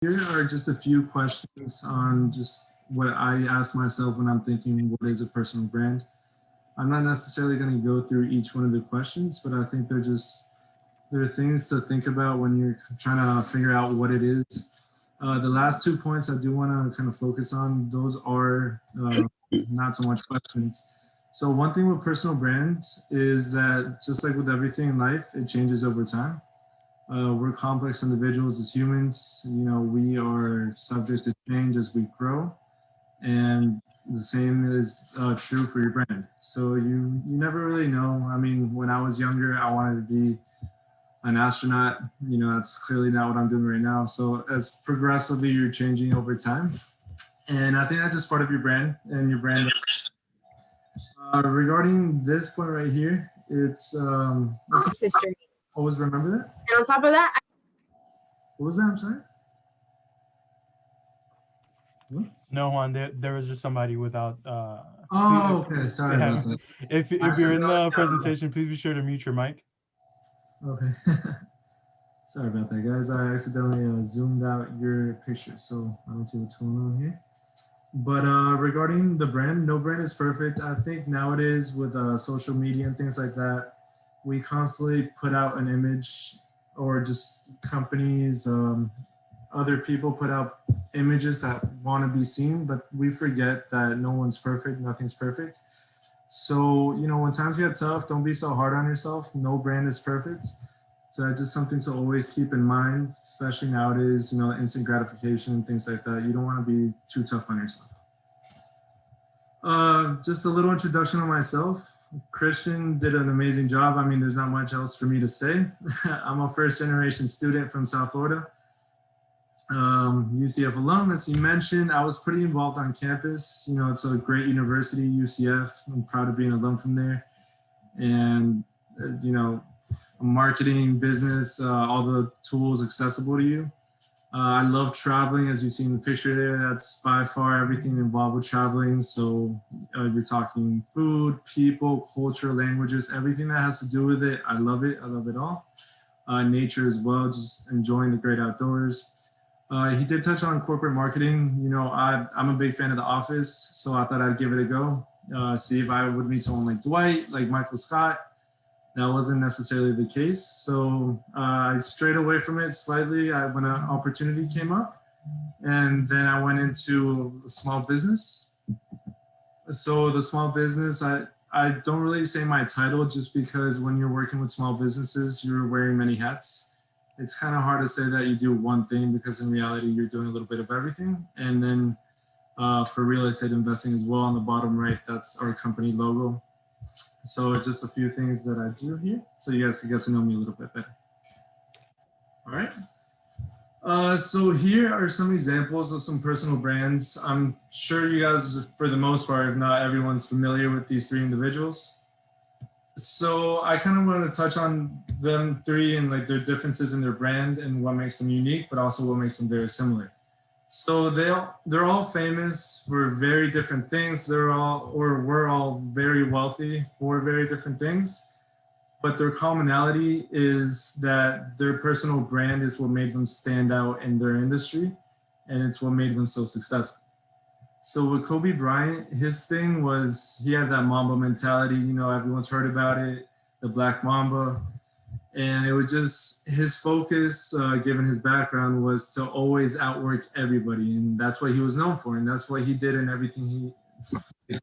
Here are just a few questions on just what I ask myself when I'm thinking, what is a personal brand? I'm not necessarily going to go through each one of the questions, but I think they're things to think about when you're trying to figure out what it is. The last 2 points I do want to kind of focus on, those are not so much questions. So one thing with personal brands is that just like with everything in life, it changes over time. We're complex individuals as humans. You know, we are subject to change as we grow, and the same is true for your brand. So you never really know. I mean, when I was younger, I wanted to be an astronaut. You know, that's clearly not what I'm doing right now. So as progressively you're changing over time, and I think that's just part of your brand and your brand. Regarding this point right here, it's Sister. always remember that. And on top of that, What was that? I'm sorry. No, Juan, there was just somebody without. Oh, okay. Sorry about that. If you're in the presentation, please be sure to mute your mic. Okay. Sorry about that, guys. I accidentally zoomed out your picture, so I don't see what's going on here. But regarding the brand, no brand is perfect. I think nowadays with social media and things like that, we constantly put out an image, or just companies, other people put out images that want to be seen, but we forget that no one's perfect, nothing's perfect. So, you know, when times get tough, don't be so hard on yourself. No brand is perfect. So that's just something to always keep in mind, especially nowadays, you know, instant gratification and things like that. You don't want to be too tough on yourself. Just a little introduction on myself. Christian did an amazing job. I mean, there's not much else for me to say. I'm a first generation student from South Florida. UCF alum, as he mentioned. I was pretty involved on campus. You know, it's a great university, UCF. I'm proud to be an alum from there. And, you know, marketing, business, all the tools accessible to you. I love traveling, as you see in the picture there. That's by far everything involved with traveling. So you're talking food, people, culture, languages, everything that has to do with it. I love it. I love it all. Nature as well, just enjoying the great outdoors. He did touch on corporate marketing. You know, I'm a big fan of The Office, so I thought I'd give it a go. See if I would meet someone like Dwight, like Michael Scott. That wasn't necessarily the case. So I strayed away from it slightly when an opportunity came up. And then I went into small business. So the small business, I don't really say my title, just because when you're working with small businesses, you're wearing many hats. It's kind of hard to say that you do one thing, because in reality, you're doing a little bit of everything. And then for real estate investing as well, on the bottom right, that's our company logo. So just a few things that I do here, so you guys can get to know me a little bit better. All right. So here are some examples of some personal brands. I'm sure you guys, for the most part, if not everyone's familiar with these three individuals. So I kind of wanted to touch on them three and like their differences in their brand and what makes them unique, but also what makes them very similar. So they're all famous for very different things. We're all very wealthy for very different things. But their commonality is that their personal brand is what made them stand out in their industry, and it's what made them so successful. So with Kobe Bryant, his thing was he had that Mamba mentality. You know, everyone's heard about it, the Black Mamba. And it was just his focus, given his background, was to always outwork everybody. And that's what he was known for. And that's what he did in everything he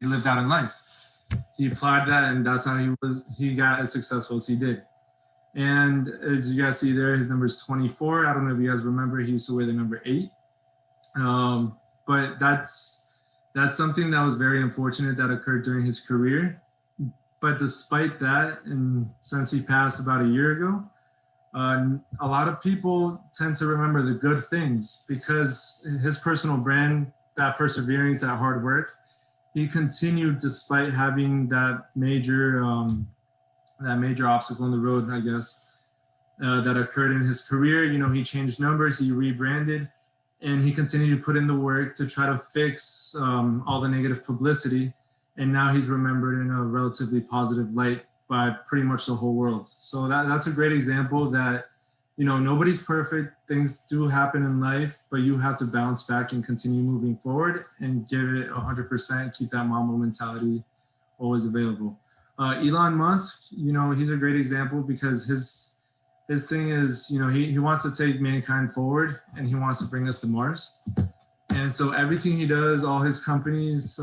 lived out in life. He applied that, and that's how he got as successful as he did. And as you guys see there, his number is 24. I don't know if you guys remember, he used to wear the number 8. But that's something that was very unfortunate that occurred during his career. But despite that, and since he passed about a year ago, a lot of people tend to remember the good things, because his personal brand, that perseverance, that hard work, he continued despite having that major obstacle in the road, I guess, that occurred in his career. You know, he changed numbers, he rebranded, and he continued to put in the work to try to fix all the negative publicity. And now he's remembered in a relatively positive light by pretty much the whole world. So that's a great example that you know, nobody's perfect. Things do happen in life, but you have to bounce back and continue moving forward and give it 100%. Keep that mama mentality always available. Elon Musk, you know, he's a great example because his thing is, you know, he wants to take mankind forward and he wants to bring us to Mars. And so everything he does, all his companies,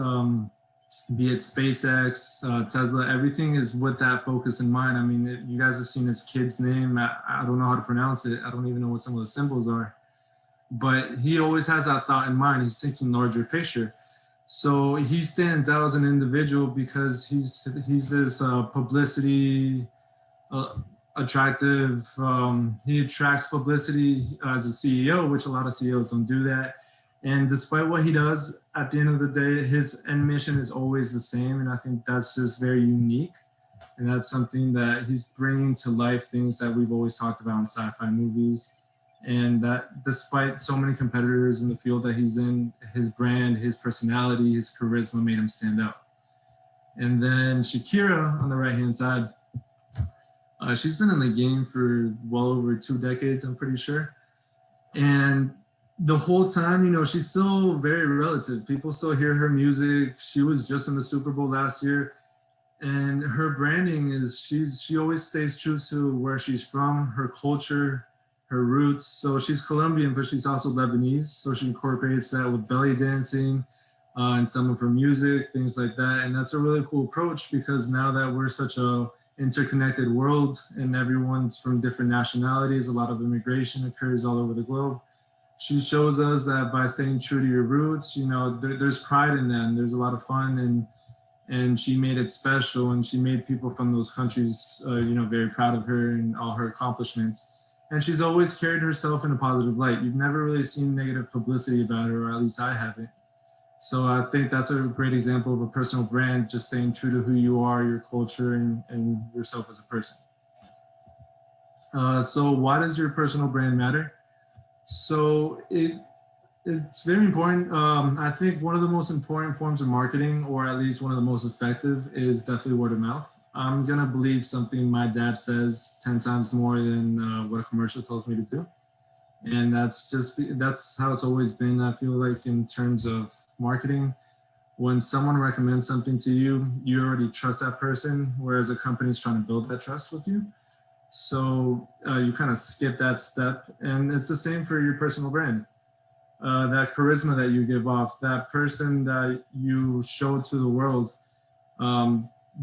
be it SpaceX, Tesla, everything is with that focus in mind. I mean, you guys have seen his kid's name. I don't know how to pronounce it. I don't even know what some of the symbols are. But he always has that thought in mind. He's thinking larger picture. So he stands out as an individual because he's this publicity attractive. He attracts publicity as a CEO, which a lot of CEOs don't do that. And despite what he does, at the end of the day, his end mission is always the same. And I think that's just very unique. And that's something that he's bringing to life, things that we've always talked about in sci-fi movies. And that despite so many competitors in the field that he's in, his brand, his personality, his charisma made him stand out. And then Shakira on the right-hand side, she's been in the game for well over 2 decades, I'm pretty sure. And the whole time, you know, she's still very relative. People still hear her music. She was just in the Super Bowl last year. And her branding is, she always stays true to where she's from, her culture, her roots. So she's Colombian, but she's also Lebanese. So she incorporates that with belly dancing and some of her music, things like that. And that's a really cool approach because now that we're such a interconnected world and everyone's from different nationalities, a lot of immigration occurs all over the globe. She shows us that by staying true to your roots, you know, there's pride in them. There's a lot of fun, and she made it special, and she made people from those countries, you know, very proud of her and all her accomplishments. And she's always carried herself in a positive light. You've never really seen negative publicity about her, or at least I haven't. So I think that's a great example of a personal brand, just staying true to who you are, your culture, and yourself as a person. So why does your personal brand matter? So it's very important. I think one of the most important forms of marketing, or at least one of the most effective, is definitely word of mouth. I'm gonna believe something my dad says 10 times more than what a commercial tells me to do. And that's how it's always been. I feel like in terms of marketing, when someone recommends something to you, you already trust that person, whereas a company is trying to build that trust with you. So you kind of skip that step. And it's the same for your personal brand. That charisma that you give off, that person that you show to the world,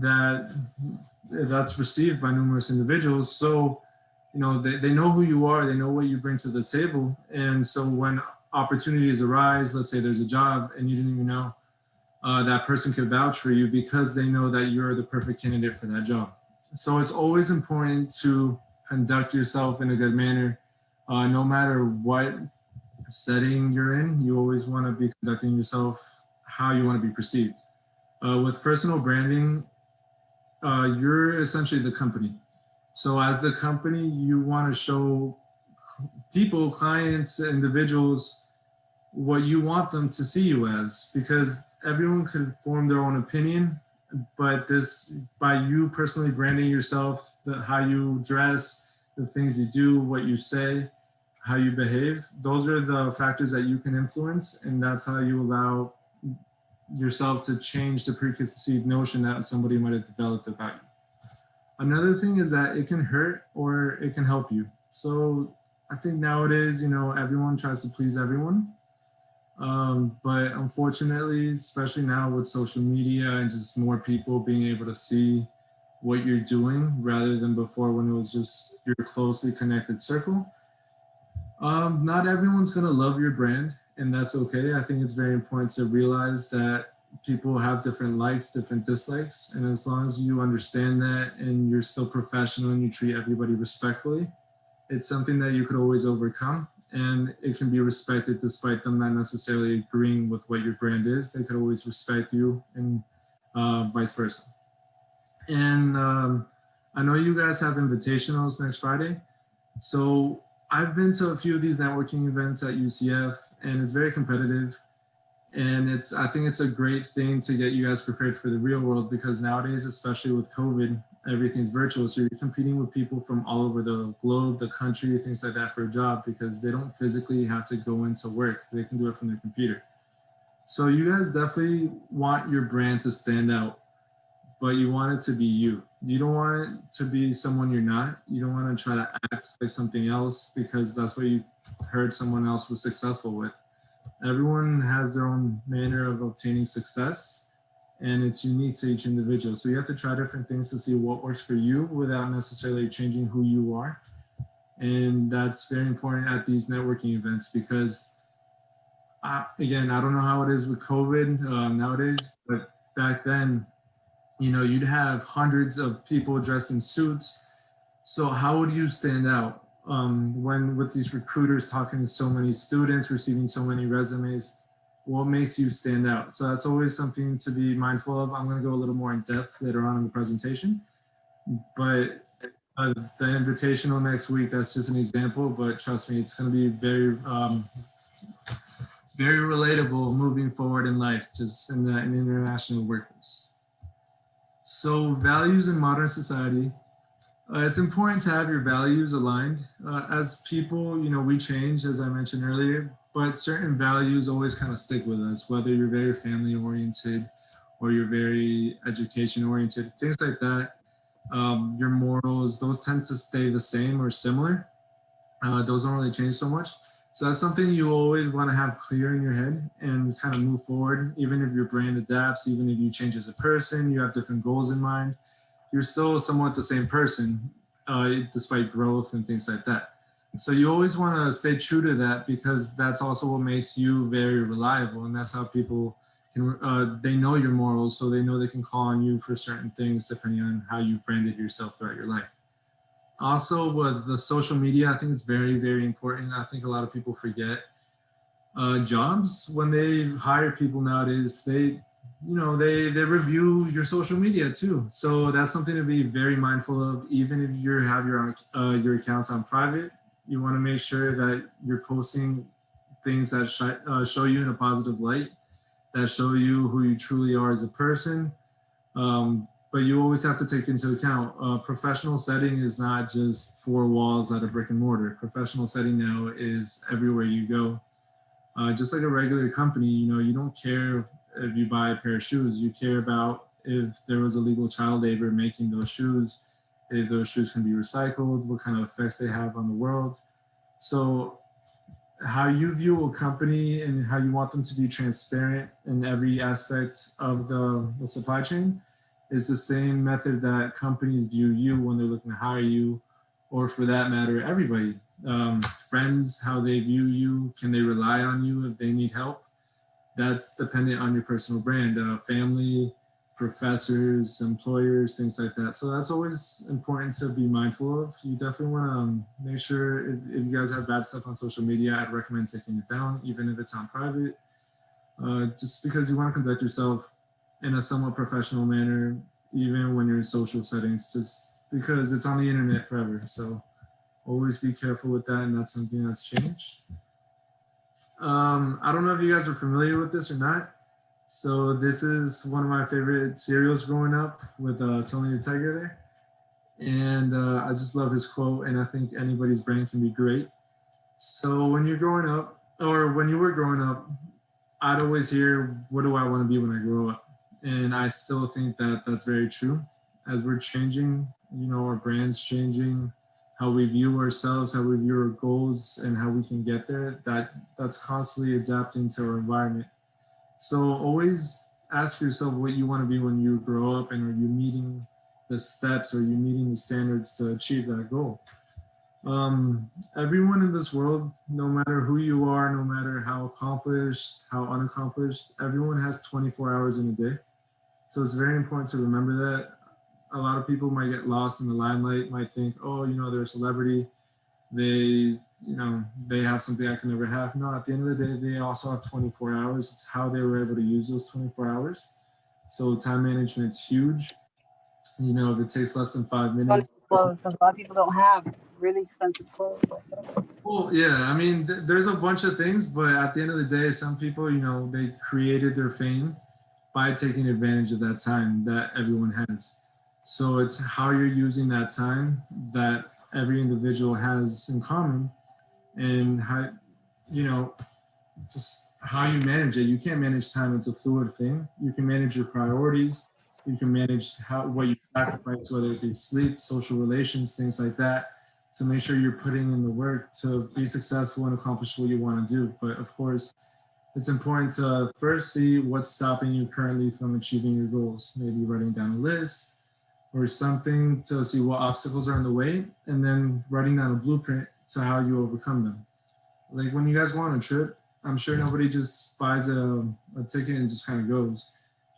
that's received by numerous individuals. So, you know, they know who you are, they know what you bring to the table. And so when opportunities arise, let's say there's a job and you didn't even know, that person could vouch for you because they know that you're the perfect candidate for that job. So it's always important to conduct yourself in a good manner. No matter what setting you're in, you always want to be conducting yourself how you want to be perceived. With personal branding, you're essentially the company. So as the company, you want to show people, clients, individuals, what you want them to see you as, because everyone can form their own opinion. But this, by you personally branding yourself, how you dress, the things you do, what you say, how you behave, those are the factors that you can influence. And that's how you allow yourself to change the preconceived notion that somebody might have developed about you. Another thing is that it can hurt or it can help you. So I think nowadays, you know, everyone tries to please everyone. But unfortunately, especially now with social media and just more people being able to see what you're doing rather than before when it was just your closely connected circle. Not everyone's gonna love your brand, and that's okay. I think it's very important to realize that people have different likes, different dislikes, and as long as you understand that and you're still professional and you treat everybody respectfully, it's something that you could always overcome. And it can be respected despite them not necessarily agreeing with what your brand is. They could always respect you, and vice versa. And I know you guys have invitationals next Friday. So I've been to a few of these networking events at UCF, and it's very competitive. And I think it's a great thing to get you guys prepared for the real world, because nowadays, especially with COVID, everything's virtual. So you're competing with people from all over the globe, the country, things like that for a job, because they don't physically have to go into work. They can do it from their computer. So you guys definitely want your brand to stand out, but you want it to be you. You don't want it to be someone you're not. You don't want to try to act like something else because that's what you've heard someone else was successful with. Everyone has their own manner of obtaining success, and it's unique to each individual. So you have to try different things to see what works for you without necessarily changing who you are. And that's very important at these networking events because, again, I don't know how it is with COVID nowadays, but back then, you know, you'd have hundreds of people dressed in suits. So how would you stand out when with these recruiters talking to so many students, receiving so many resumes? What makes you stand out? So that's always something to be mindful of. I'm going to go a little more in depth later on in the presentation, but the invitational next week, that's just an example, but trust me, it's going to be very, very relatable moving forward in life, just in the international workplace. So values in modern society. It's important to have your values aligned. As people, you know, we change, as I mentioned earlier, but certain values always kind of stick with us, whether you're very family oriented or you're very education oriented, things like that. Your morals, those tend to stay the same or similar. Those don't really change so much. So that's something you always want to have clear in your head and kind of move forward. Even if your brand adapts, even if you change as a person, you have different goals in mind, you're still somewhat the same person, despite growth and things like that. So you always want to stay true to that because that's also what makes you very reliable. And that's how people can, they know your morals, so they know they can call on you for certain things depending on how you branded yourself throughout your life. Also with the social media, I think it's very, very important. I think a lot of people forget jobs when they hire people nowadays, they review your social media too. So that's something to be very mindful of. Even if you have your accounts on private, you want to make sure that you're posting things that show you in a positive light, that show you who you truly are as a person. But you always have to take into account professional setting is not just four walls at a brick and mortar. Professional setting now is everywhere you go. Just like a regular company, you know, you don't care if you buy a pair of shoes, you care about if there was illegal child labor making those shoes, if those shoes can be recycled, what kind of effects they have on the world. So how you view a company and how you want them to be transparent in every aspect of the supply chain is the same method that companies view you when they're looking to hire you, or for that matter, everybody. Friends, how they view you, can they rely on you if they need help? That's dependent on your personal brand. Family, professors, employers, things like that. So that's always important to be mindful of. You definitely want to make sure if you guys have bad stuff on social media, I'd recommend taking it down, even if it's on private, just because you want to conduct yourself in a somewhat professional manner, even when you're in social settings, just because it's on the internet forever. So always be careful with that, and that's something that's changed. I don't know if you guys are familiar with this or not. So this is one of my favorite cereals growing up with Tony the Tiger there. And I just love his quote, and I think anybody's brand can be great. So when you're growing up, or when you were growing up, I'd always hear, what do I want to be when I grow up? And I still think that that's very true. As we're changing, you know, our brand's changing, how we view ourselves, how we view our goals, and how we can get there, that's constantly adapting to our environment. So always ask yourself what you want to be when you grow up, and are you meeting the steps, or are you meeting the standards to achieve that goal? Everyone in this world, no matter who you are, no matter how accomplished, how unaccomplished, everyone has 24 hours in a day. So it's very important to remember that. A lot of people might get lost in the limelight, might think, oh, you know, they're a celebrity. They have something I can never have. No, at the end of the day, they also have 24 hours. It's how they were able to use those 24 hours. So time management's huge. You know, if it takes less than 5 minutes. Clothes, because a lot of people don't have really expensive clothes. Well, yeah, I mean, there's a bunch of things, but at the end of the day, some people, you know, they created their fame by taking advantage of that time that everyone has. So it's how you're using that time that every individual has in common, and how, you know, just how you manage it. You can't manage time. It's a fluid thing. You can manage your priorities. You can manage what you sacrifice, whether it be sleep, social relations, things like that, to make sure you're putting in the work to be successful and accomplish what you want to do. But of course, it's important to first see what's stopping you currently from achieving your goals. Maybe writing down a list or something to see what obstacles are in the way, and then writing down a blueprint to how you overcome them. Like when you guys go on a trip, I'm sure nobody just buys a ticket and just kind of goes.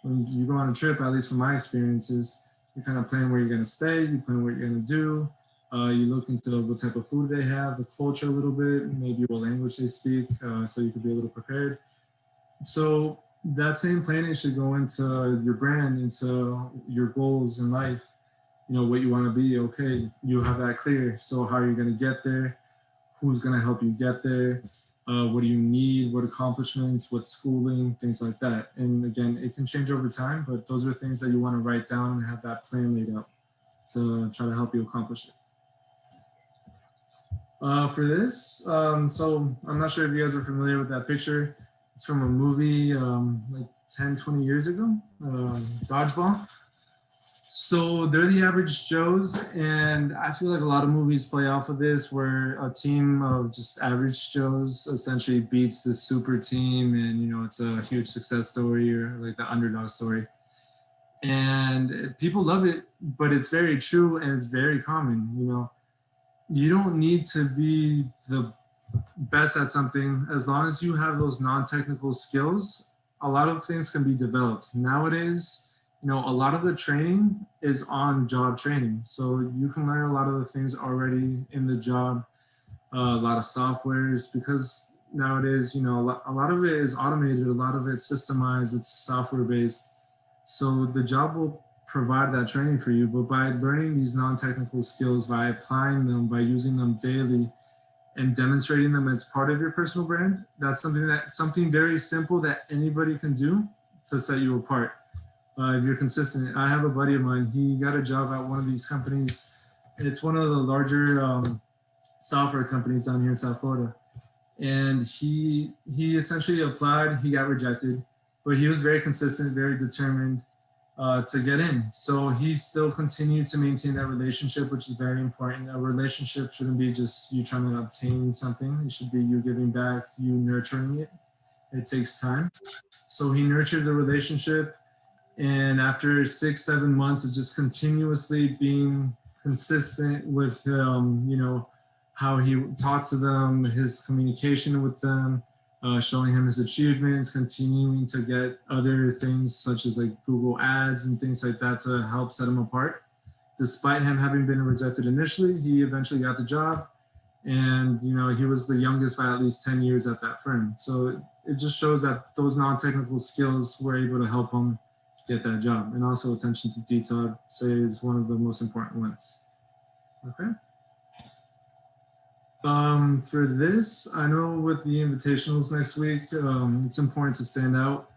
When you go on a trip, at least from my experiences, you kind of plan where you're going to stay, you plan what you're going to do, you look into what type of food they have, the culture a little bit, maybe what language they speak, so you could be a little prepared. So that same planning should go into your brand, into your goals in life. You know, what you want to be. Okay, you have that clear. So how are you going to get there? Who's going to help you get there? What do you need? What accomplishments? What schooling? Things like that. And again, it can change over time, but those are things that you want to write down and have that plan laid out to try to help you accomplish it. For this, so I'm not sure if you guys are familiar with that picture. It's from a movie like 10, 20 years ago, Dodgeball. So they're the average Joes, and I feel like a lot of movies play off of this, where a team of just average Joes essentially beats the super team, and you know, it's a huge success story, or like the underdog story. And people love it, but it's very true and it's very common. You know, you don't need to be the best at something. As long as you have those non-technical skills, a lot of things can be developed. Nowadays, you know, a lot of the training is on job training. So you can learn a lot of the things already in the job, a lot of softwares, because nowadays, you know, a lot of it is automated, a lot of it's systemized, it's software based. So the job will provide that training for you, but by learning these non-technical skills, by applying them, by using them daily, and demonstrating them as part of your personal brand, that's something very simple that anybody can do to set you apart. If you're consistent. I have a buddy of mine, he got a job at one of these companies. It's one of the larger software companies down here in South Florida. And he essentially applied, he got rejected, but he was very consistent, very determined to get in. So he still continued to maintain that relationship, which is very important. A relationship shouldn't be just you trying to obtain something. It should be you giving back, you nurturing it. It takes time. So he nurtured the relationship. And after 6-7 months of just continuously being consistent with, you know, how he talked to them, his communication with them, showing him his achievements, continuing to get other things such as like Google ads and things like that to help set him apart. Despite him having been rejected initially, he eventually got the job. And, you know, he was the youngest by at least 10 years at that firm. So it just shows that those non-technical skills were able to help him get that job. And also attention to detail, I'd say, is one of the most important ones. Okay. For this, I know with the invitationals next week, it's important to stand out.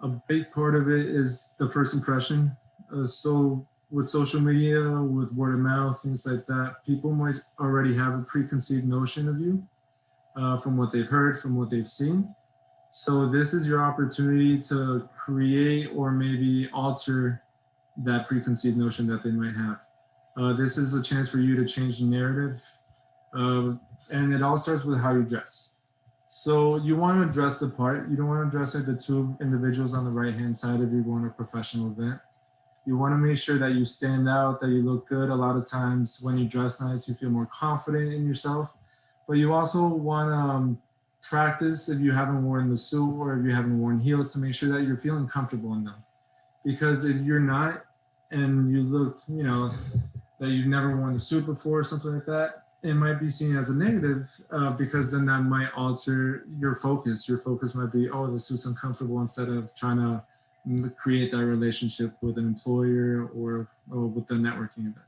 A big part of it is the first impression. So with social media, with word of mouth, things like that, people might already have a preconceived notion of you from what they've heard, from what they've seen. So this is your opportunity to create or maybe alter that preconceived notion that they might have. This is a chance for you to change the narrative. And it all starts with how you dress. So you want to dress the part. You don't want to dress like the two individuals on the right-hand side if you're going to a professional event. You want to make sure that you stand out, that you look good. A lot of times when you dress nice, you feel more confident in yourself. But you also want to practice if you haven't worn the suit or if you haven't worn heels to make sure that you're feeling comfortable in them. Because if you're not and you look, you know, that you've never worn the suit before or something like that, it might be seen as a negative because then that might alter your focus. Your focus might be, oh, the suit's uncomfortable, instead of trying to create that relationship with an employer or with the networking event.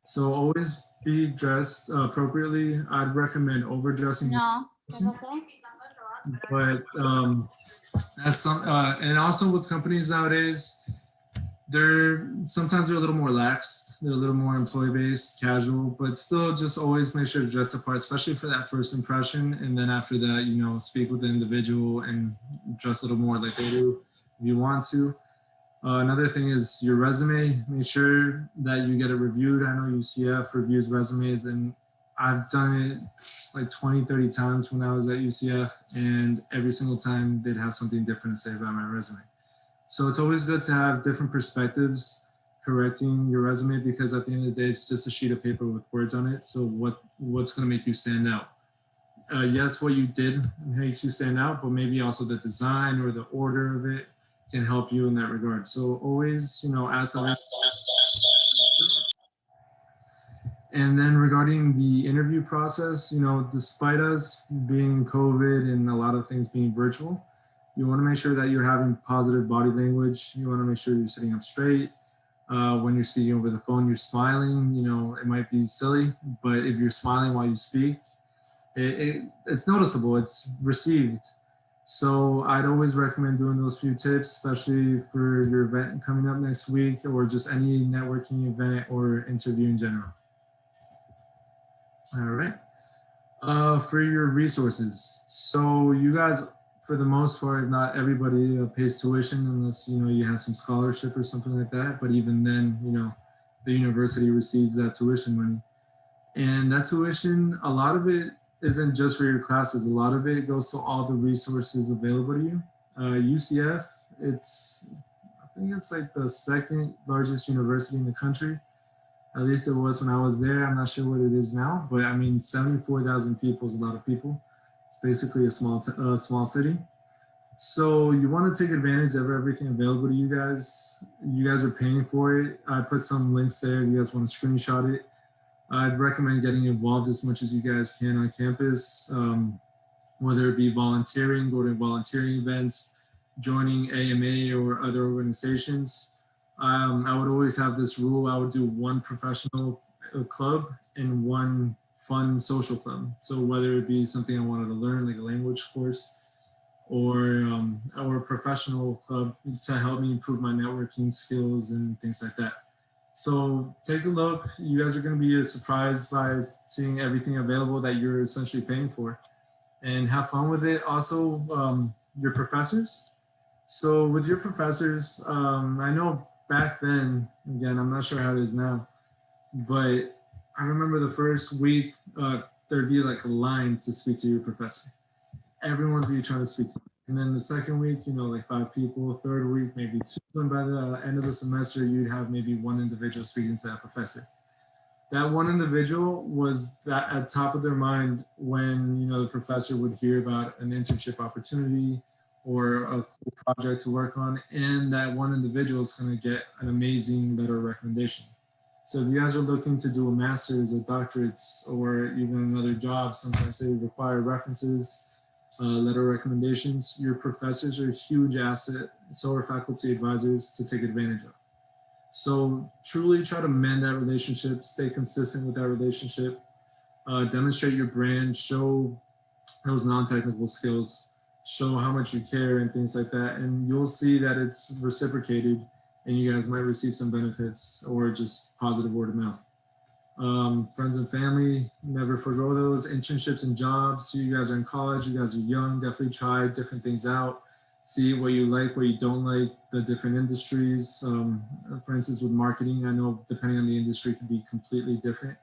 So always be dressed appropriately. I'd recommend overdressing. No. But that's some, and also with companies nowadays, sometimes they're a little more lax. They're a little more employee-based, casual, but still just always make sure to dress the part, especially for that first impression. And then after that, you know, speak with the individual and dress a little more like they do if you want to. Another thing is your resume. Make sure that you get it reviewed. I know UCF reviews resumes, and I've done it like 20, 30 times when I was at UCF, and every single time they'd have something different to say about my resume. So it's always good to have different perspectives correcting your resume, because at the end of the day, it's just a sheet of paper with words on it. So what's going to make you stand out? Yes, what you did makes you stand out, but maybe also the design or the order of it can help you in that regard. So always, you know, ask them. And then regarding the interview process, you know, despite us being COVID and a lot of things being virtual, you want to make sure that you're having positive body language. You want to make sure you're sitting up straight. When you're speaking over the phone, you're smiling. You know, it might be silly, but if you're smiling while you speak, it's noticeable, it's received. So I'd always recommend doing those few tips, especially for your event coming up next week, or just any networking event or interview in general. All right. For your resources. So you guys, for the most part, not everybody pays tuition unless, you know, you have some scholarship or something like that. But even then, you know, the university receives that tuition money. And that tuition, a lot of it isn't just for your classes. A lot of it goes to all the resources available to you. UCF, I think it's like the second largest university in the country. At least it was when I was there. I'm not sure what it is now, but I mean, 74,000 people is a lot of people. It's basically a small city. So you want to take advantage of everything available to you guys. You guys are paying for it. I put some links there if you guys want to screenshot it. I'd recommend getting involved as much as you guys can on campus, whether it be volunteering, go to volunteering events, joining AMA or other organizations. I would always have this rule. I would do one professional club and one fun social club. So whether it be something I wanted to learn, like a language course, or a professional club to help me improve my networking skills and things like that. So take a look. You guys are going to be surprised by seeing everything available that you're essentially paying for, and have fun with it. Also, your professors. So with your professors, I know back then, again, I'm not sure how it is now, but I remember the first week, there'd be like a line to speak to your professor. Everyone would be trying to speak to them. And then the second week, you know, like 5 people, third week, maybe 2. And by the end of the semester, you'd have maybe 1 individual speaking to that professor. That one individual was that at top of their mind when, you know, the professor would hear about an internship opportunity or a cool project to work on, and that one individual is going to get an amazing letter of recommendation. So if you guys are looking to do a master's or doctorates or even another job, sometimes they require references, letter recommendations. Your professors are a huge asset, so are faculty advisors to take advantage of. So truly try to mend that relationship, stay consistent with that relationship, demonstrate your brand, show those non-technical skills, show how much you care and things like that. And you'll see that it's reciprocated and you guys might receive some benefits or just positive word of mouth. Friends and family, never forgo those. Internships and jobs. You guys are in college, you guys are young, definitely try different things out. See what you like, what you don't like, the different industries. For instance, with marketing, I know depending on the industry, it can be completely different.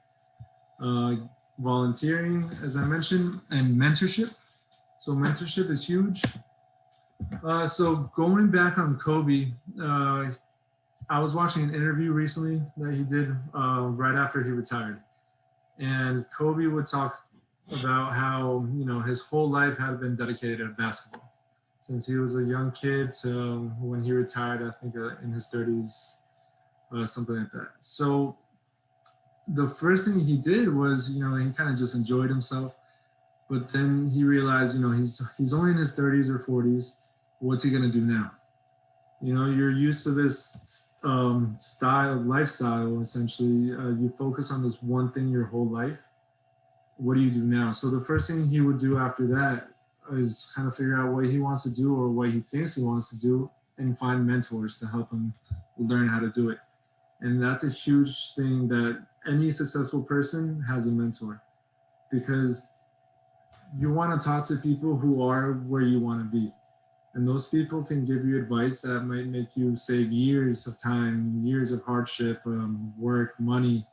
Volunteering, as I mentioned, and mentorship. So mentorship is huge. So going back on Kobe, I was watching an interview recently that he did right after he retired. And Kobe would talk about how, you know, his whole life had been dedicated to basketball. Since he was a young kid to when he retired, I think in his 30s, something like that. So the first thing he did was, you know, he kind of just enjoyed himself. But then he realized, you know, he's only in his 30s or 40s. What's he going to do now? You know, you're used to this lifestyle, essentially. You focus on this one thing your whole life. What do you do now? So the first thing he would do after that is kind of figure out what he wants to do or what he thinks he wants to do and find mentors to help him learn how to do it. And that's a huge thing, that any successful person has a mentor, because you want to talk to people who are where you want to be. And those people can give you advice that might make you save years of time, years of hardship, work, money,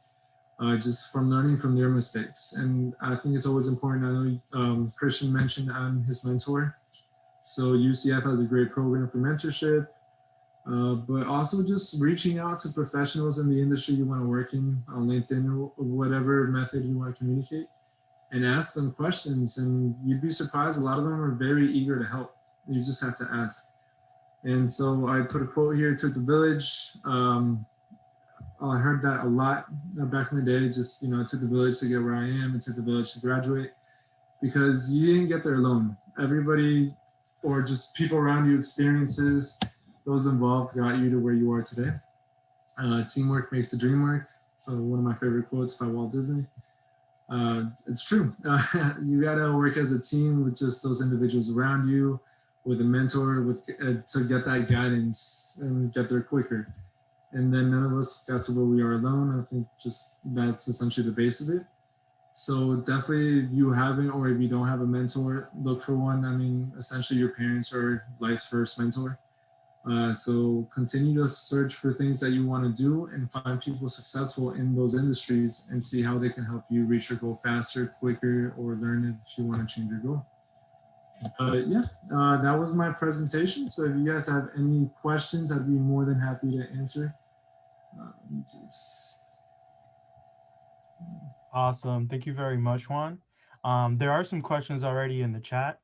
just from learning from their mistakes. And I think it's always important. I know Christian mentioned I'm his mentor. So UCF has a great program for mentorship, but also just reaching out to professionals in the industry you want to work in on LinkedIn or whatever method you want to communicate, and ask them questions. And you'd be surprised, a lot of them are very eager to help. You just have to ask. And so I put a quote here: "It took the village." I heard that a lot back in the day. Just, it took the village to get where I am. It took the village to graduate, because you didn't get there alone. Everybody, or just people around you, experiences, those involved got you to where you are today. Teamwork makes the dream work. So one of my favorite quotes by Walt Disney. It's true. You gotta work as a team with just those individuals around you, with a mentor, to get that guidance and get there quicker. And then none of us got to where we are alone. I think just that's essentially the base of it. So definitely, if you haven't, or if you don't have a mentor, look for one. I mean, essentially your parents are life's first mentor. So continue to search for things that you want to do, and find people successful in those industries, and see how they can help you reach your goal faster, quicker, or learn if you want to change your goal. That was my presentation. So if you guys have any questions, I'd be more than happy to answer. Awesome. Thank you very much, Juan. There are some questions already in the chat.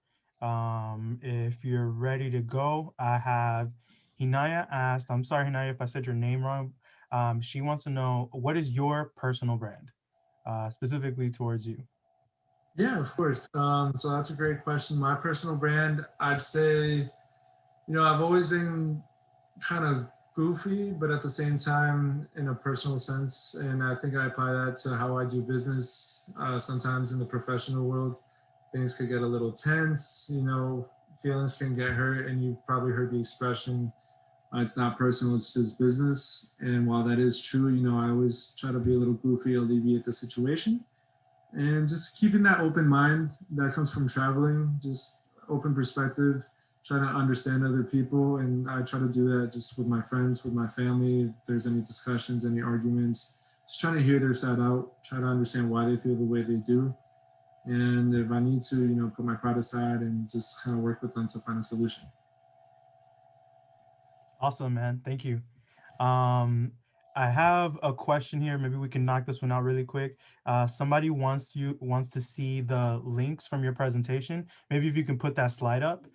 If you're ready to go, I have Hinaya asked, I'm sorry, Hinaya, if I said your name wrong. She wants to know, what is your personal brand, specifically towards you? Yeah, of course. So that's a great question. My personal brand, I'd say, I've always been kind of goofy, but at the same time in a personal sense. And I think I apply that to how I do business. Sometimes in the professional world, things could get a little tense, feelings can get hurt. And you've probably heard the expression, it's not personal, it's just business. And while that is true, I always try to be a little goofy, alleviate the situation. And just keeping that open mind that comes from traveling, just open perspective, trying to understand other people. And I try to do that just with my friends, with my family. If there's any discussions, any arguments, just trying to hear their side out, try to understand why they feel the way they do. And if I need to, put my pride aside and just kind of work with them to find a solution. Awesome, man. Thank you. I have a question here. Maybe we can knock this one out really quick. Somebody wants to see the links from your presentation. Maybe if you can put that slide up,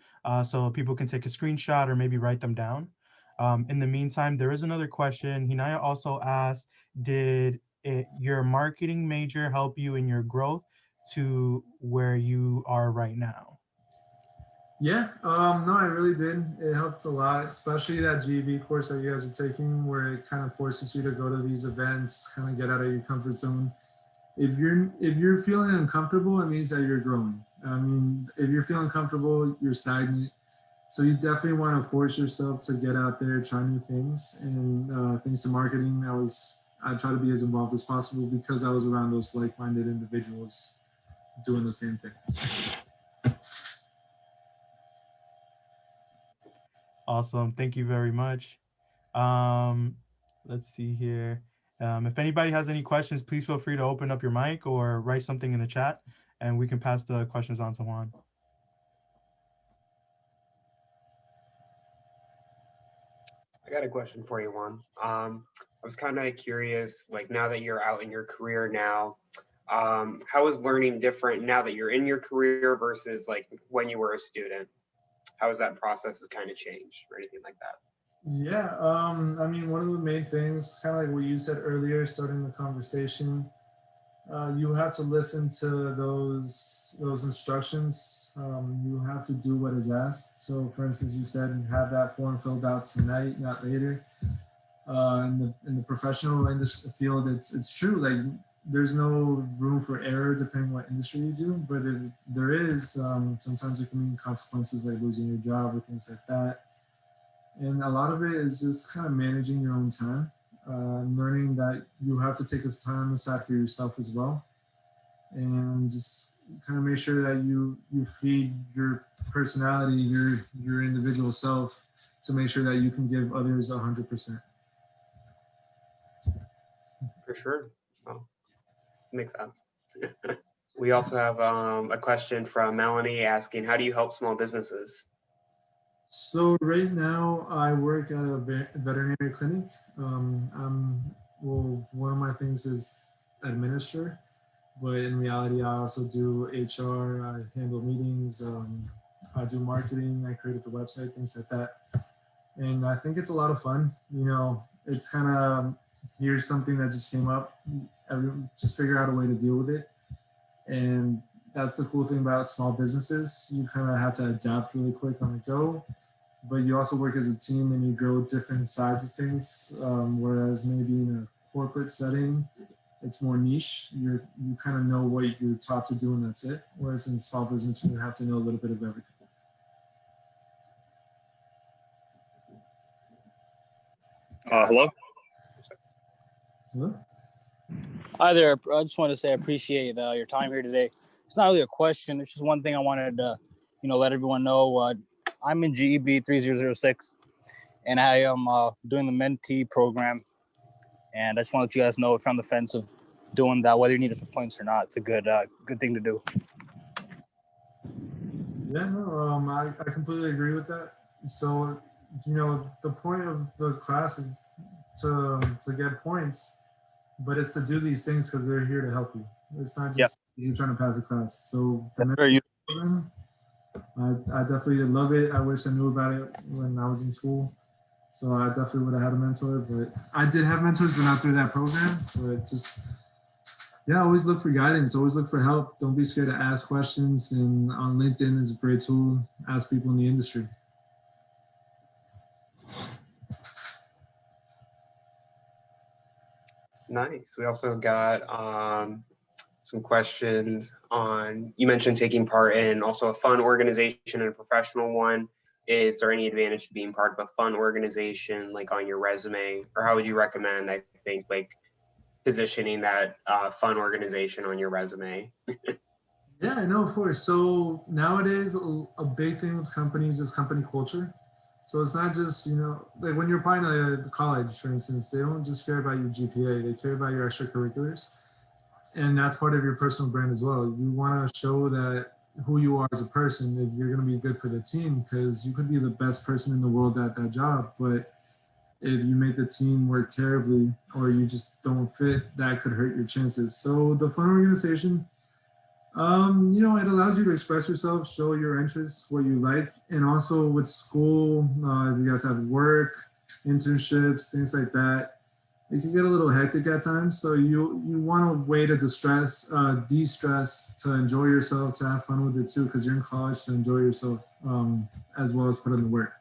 so people can take a screenshot or maybe write them down. In the meantime, there is another question. Hinaya also asked, did your marketing major help you in your growth to where you are right now? Yeah, no, I really did. It helped a lot, especially that GED course that you guys are taking, where it kind of forces you to go to these events, kind of get out of your comfort zone. If you're feeling uncomfortable, it means that you're growing. I mean, if you're feeling comfortable, you're stagnant. So you definitely want to force yourself to get out there, try new things. And thanks to marketing, I try to be as involved as possible, because I was around those like-minded individuals doing the same thing. Awesome. Thank you very much. Let's see here. If anybody has any questions, please feel free to open up your mic or write something in the chat, and we can pass the questions on to Juan. I got a question for you, Juan. I was kind of curious, like now that you're out in your career now, how is learning different now that you're in your career versus like when you were a student? How has that process kind of changed or anything like that? Yeah, I mean, one of the main things, kind of like what you said earlier, starting the conversation, you have to listen to those instructions. You have to do what is asked. So, for instance, you said you have that form filled out tonight, not later. In the professional industry field, it's true. Like, there's no room for error depending what industry you do, but there is. Sometimes it can mean consequences like losing your job or things like that. And a lot of it is just kind of managing your own time, learning that you have to take this time aside for yourself as well, and just kind of make sure that you feed your personality, your individual self, to make sure that you can give others 100%. For sure. Well, makes sense. We also have a question from Melanie asking, how do you help small businesses? So right now I work at a veterinary clinic. One of my things is administer, but in reality, I also do HR. I handle meetings. I do marketing. I created the website, things like that. And I think it's a lot of fun. You know, it's kind of, here's something that just came up. Just figure out a way to deal with it. And that's the cool thing about small businesses. You kind of have to adapt really quick on the go, but you also work as a team and you grow different sides of things. Whereas maybe in a corporate setting, it's more niche. You kind of know what you're taught to do and that's it. Whereas in small business, you have to know a little bit of everything. Hello? Hello? Hi there. I just want to say I appreciate your time here today. It's not really a question. It's just one thing I wanted to, let everyone know. I'm in GEB 3006, and I am doing the Mentee program. And I just want to let you guys know if you're on the fence of doing that, whether you need it for points or not, it's a good thing to do. Yeah, no, I completely agree with that. So, the point of the class is to get points, but it's to do these things because they're here to help you. It's not just you're trying to pass a class. So the mentorship program, I definitely love it. I wish I knew about it when I was in school. So I definitely would have had a mentor, but I did have mentors, but not through that program. But just, always look for guidance. Always look for help. Don't be scared to ask questions. And on LinkedIn is a great tool. Ask people in the industry. Nice. We also got some questions on, you mentioned taking part in also a fun organization and a professional one. Is there any advantage to being part of a fun organization, like on your resume, or how would you recommend, I think, like positioning that fun organization on your resume? Yeah, I know, of course. So nowadays, a big thing with companies is company culture. So it's not just, like when you're applying to college, for instance, they don't just care about your GPA, they care about your extracurriculars. And that's part of your personal brand as well. You want to show that who you are as a person, if you're going to be good for the team, because you could be the best person in the world at that job, but if you make the team work terribly or you just don't fit, that could hurt your chances. So the fun organization, it allows you to express yourself, show your interests, what you like, and also with school, if you guys have work, internships, things like that, it can get a little hectic at times. So you want a way to de-stress, to enjoy yourself, to have fun with it too, because you're in college to enjoy yourself as well as put in the work.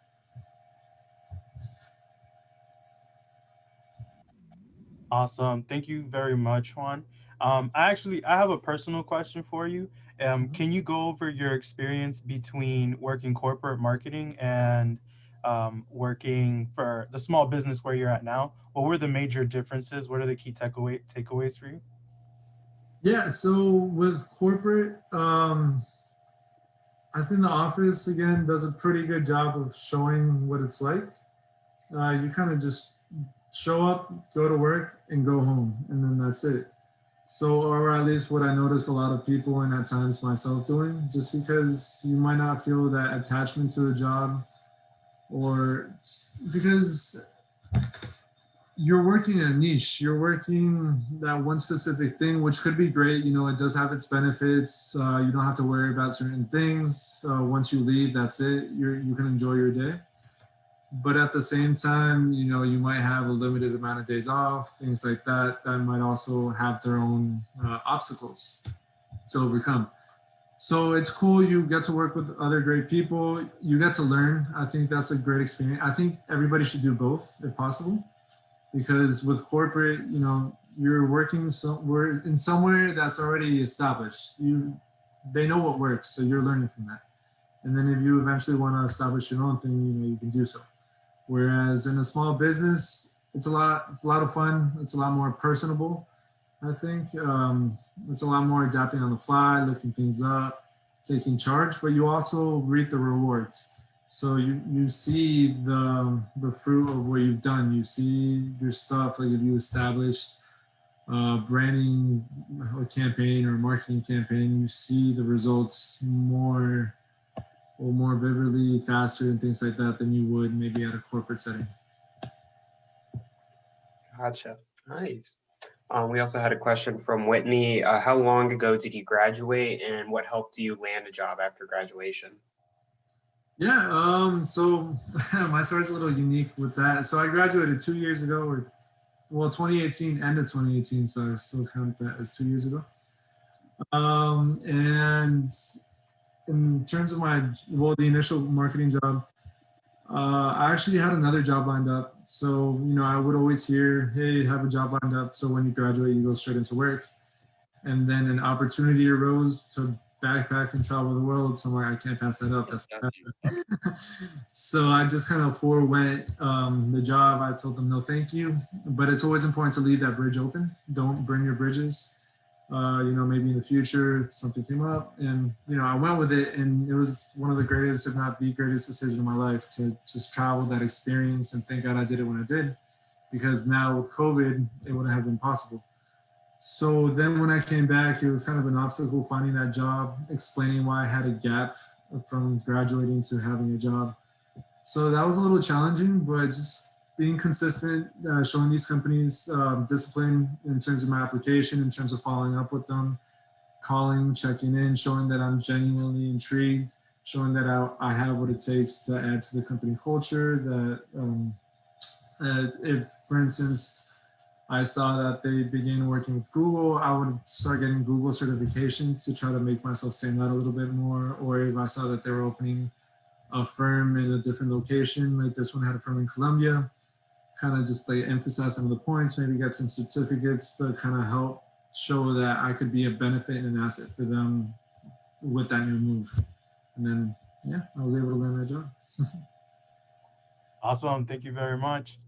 Awesome. Thank you very much, Juan. I have a personal question for you. Can you go over your experience between working corporate marketing and working for the small business where you're at now? What were the major differences? What are the key takeaways for you? Yeah, so with corporate, I think the office, again, does a pretty good job of showing what it's like. You kind of just show up, go to work, and go home, and then that's it. So, or at least what I noticed a lot of people, and at times myself doing, just because you might not feel that attachment to the job, or because you're working in a niche, you're working that one specific thing, which could be great. It does have its benefits. You don't have to worry about certain things. Once you leave, that's it. You can enjoy your day. But at the same time, you might have a limited amount of days off, things like that, that might also have their own obstacles to overcome. So it's cool. You get to work with other great people. You get to learn. I think that's a great experience. I think everybody should do both if possible, because with corporate, you're working somewhere that's already established. They know what works, so you're learning from that. And then if you eventually want to establish your own thing, you can do so. Whereas in a small business, it's a lot of fun. It's a lot more personable, I think. It's a lot more adapting on the fly, looking things up, taking charge, but you also reap the rewards. So you see the fruit of what you've done. You see your stuff, like if you established branding a campaign or a marketing campaign, you see the results more vividly, faster, and things like that than you would maybe at a corporate setting. Gotcha. Nice. We also had a question from Whitney. How long ago did you graduate, and what helped you land a job after graduation? Yeah, so my story's a little unique with that. So I graduated 2 years ago, or well, 2018, end of 2018, so I still count that as 2 years ago. And in terms of the initial marketing job, I actually had another job lined up. So, I would always hear, hey, have a job lined up. So when you graduate, you go straight into work. And then an opportunity arose to backpack and travel the world. So I'm like, I can't pass that up. That's So I just kind of forewent the job. I told them, no, thank you. But it's always important to leave that bridge open. Don't burn your bridges. Maybe in the future something came up, and I went with it, and it was one of the greatest, if not the greatest, decision of my life to just travel that experience. And thank God I did it when I did, because now with COVID, it wouldn't have been possible. So then when I came back, it was kind of an obstacle finding that job, explaining why I had a gap from graduating to having a job. So that was a little challenging, but just being consistent, showing these companies discipline in terms of my application, in terms of following up with them, calling, checking in, showing that I'm genuinely intrigued, showing that I have what it takes to add to the company culture, that if, for instance, I saw that they began working with Google, I would start getting Google certifications to try to make myself stand out a little bit more. Or if I saw that they were opening a firm in a different location, like this one had a firm in Colombia, kind of just like emphasize some of the points, maybe get some certificates to kind of help show that I could be a benefit and an asset for them with that new move. And then, yeah, I was able to land that job. Awesome. Thank you very much.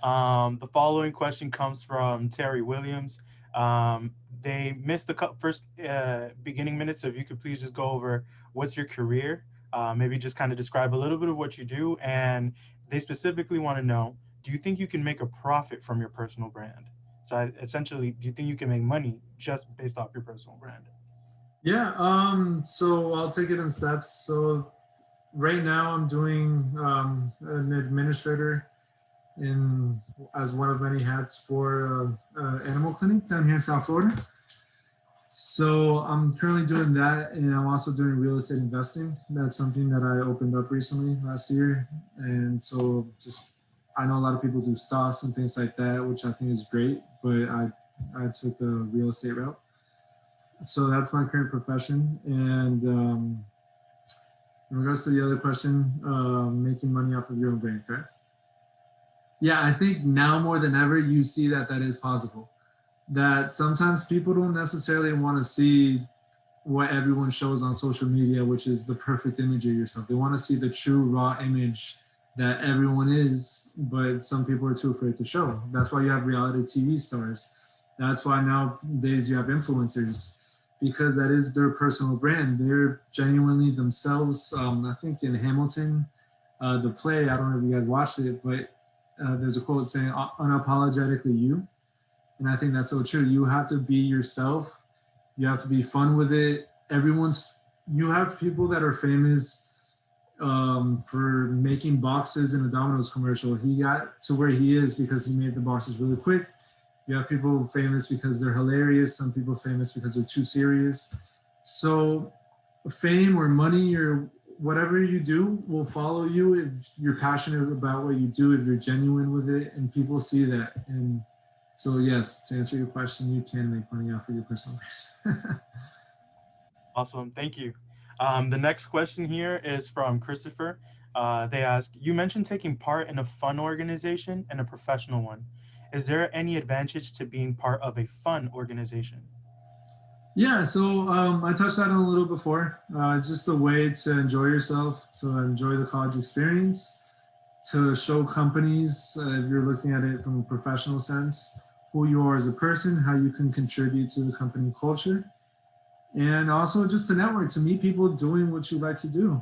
The following question comes from Terry Williams. They missed the first beginning minutes, so if you could please just go over what's your career, maybe just kind of describe a little bit of what you do, and they specifically want to know, do you think you can make a profit from your personal brand? So essentially, do you think you can make money just based off your personal brand? Yeah, so I'll take it in steps. So right now I'm doing an administrator as one of many hats for animal clinic down here in South Florida. So I'm currently doing that, and I'm also doing real estate investing. That's something that I opened up recently last year. And so I know a lot of people do stocks and things like that, which I think is great, but I took the real estate route. So that's my current profession. And in regards to the other question, making money off of your own brand, correct? Yeah, I think now more than ever, you see that is possible. That sometimes people don't necessarily want to see what everyone shows on social media, which is the perfect image of yourself. They want to see the true raw image that everyone is, but some people are too afraid to show. That's why you have reality TV stars. That's why nowadays you have influencers, because that is their personal brand. They're genuinely themselves. I think in Hamilton, the play, I don't know if you guys watched it, but there's a quote saying, unapologetically you. And I think that's so true. You have to be yourself. You have to be fun with it. You have people that are famous for making boxes in a Domino's commercial. He got to where he is because he made the boxes really quick. You have people famous because they're hilarious. Some people famous because they're too serious. So fame or money or whatever you do will follow you if you're passionate about what you do, if you're genuine with it, and people see that. And so yes, to answer your question, you can make money off of your personal brand. Awesome, thank you. The next question here is from Christopher. They ask, you mentioned taking part in a fun organization and a professional one. Is there any advantage to being part of a fun organization? Yeah, so I touched on it a little before. Just a way to enjoy yourself, to enjoy the college experience, to show companies, if you're looking at it from a professional sense, who you are as a person, how you can contribute to the company culture, and also just to network, to meet people doing what you like to do.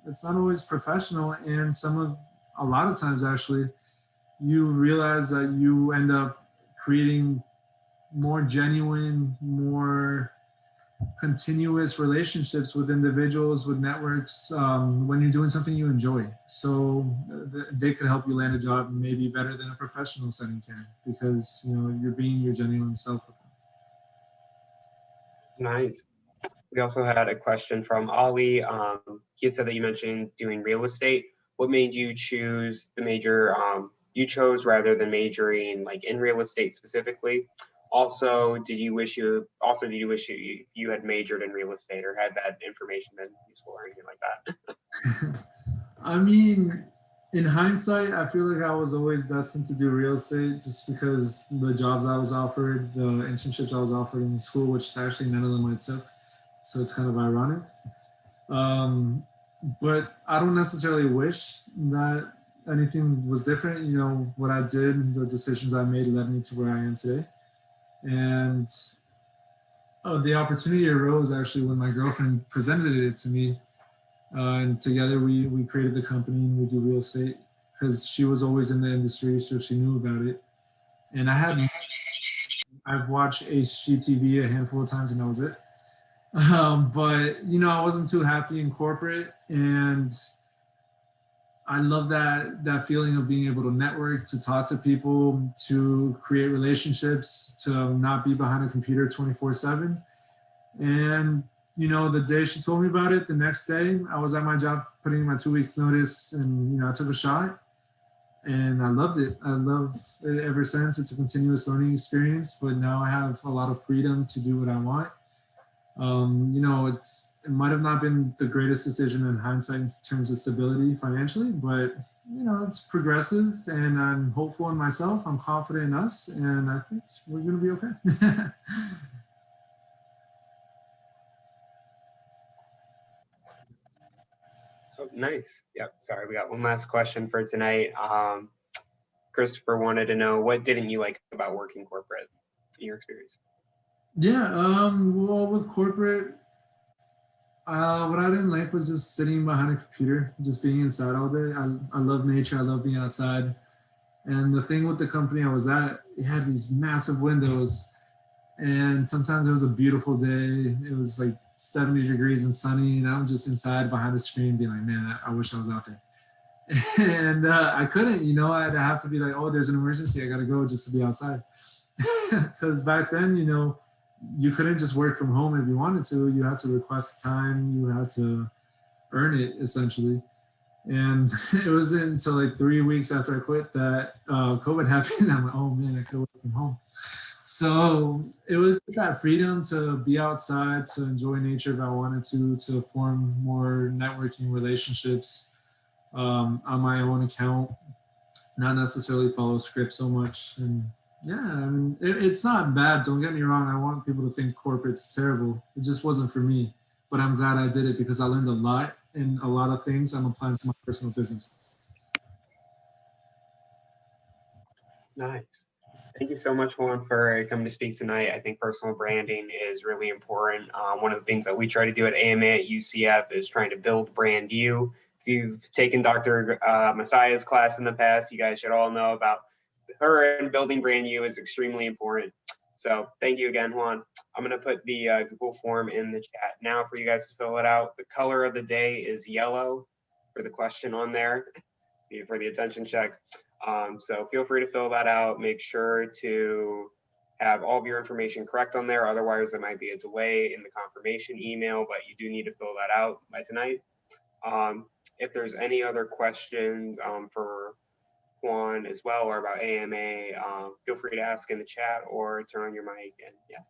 It's not always professional, and a lot of times actually, you realize that you end up creating more genuine, more continuous relationships with individuals, with networks, when you're doing something you enjoy. So they could help you land a job maybe better than a professional setting can, because you're being your genuine self with them. Nice. We also had a question from Ali. He had said that you mentioned doing real estate. What made you choose the major you chose rather than majoring like in real estate specifically? Also, did you wish you had majored in real estate, or had that information been useful or anything like that? I mean, in hindsight, I feel like I was always destined to do real estate, just because the jobs I was offered, the internships I was offered in school, which actually none of them I took. So it's kind of ironic. But I don't necessarily wish that anything was different. What I did, the decisions I made led me to where I am today. And the opportunity arose actually when my girlfriend presented it to me. And together we created the company, and we do real estate, because she was always in the industry, so she knew about it. And I've watched HGTV a handful of times, and that was it. But I wasn't too happy in corporate, and I love that feeling of being able to network, to talk to people, to create relationships, to not be behind a computer 24/7. And the day she told me about it, the next day I was at my job putting in my 2 weeks notice, and I took a shot, and I loved it. I love it ever since. It's a continuous learning experience, but now I have a lot of freedom to do what I want. It might have not been the greatest decision in hindsight in terms of stability financially, but it's progressive, and I'm hopeful in myself. I'm confident in us, and I think we're going to be okay. Oh, nice. Yep. Sorry, we got one last question for tonight. Christopher wanted to know, what didn't you like about working corporate in your experience? Yeah, well, with corporate, what I didn't like was just sitting behind a computer, just being inside all day. I love nature. I love being outside. And the thing with the company I was at, it had these massive windows, and sometimes it was a beautiful day. It was like 70 degrees and sunny, and I'm just inside behind the screen being like, man, I wish I was out there. And I couldn't, I'd have to be like, oh, there's an emergency, I gotta go just to be outside. Because back then, you couldn't just work from home if you wanted to. You had to request time, you had to earn it, essentially. And it wasn't until like 3 weeks after I quit that COVID happened. I'm like, oh man, I could work from home. So it was just that freedom to be outside, to enjoy nature if I wanted to form more networking relationships on my own account, not necessarily follow script so much. And yeah, I mean, it's not bad. Don't get me wrong. I want people to think corporate's terrible. It just wasn't for me. But I'm glad I did it, because I learned a lot, and a lot of things I'm applying to my personal business. Nice. Thank you so much, Juan, for coming to speak tonight. I think personal branding is really important. One of the things that we try to do at AMA at UCF is trying to build brand you. If you've taken Dr. Messiah's class in the past, you guys should all know about her, and building brand you is extremely important. So thank you again, Juan. I'm going to put the Google form in the chat now for you guys to fill it out. The color of the day is yellow for the question on there, for the attention check. So feel free to fill that out. Make sure to have all of your information correct on there. Otherwise, there might be a delay in the confirmation email, but you do need to fill that out by tonight. If there's any other questions for Juan as well, or about AMA, feel free to ask in the chat or turn on your mic. And yeah.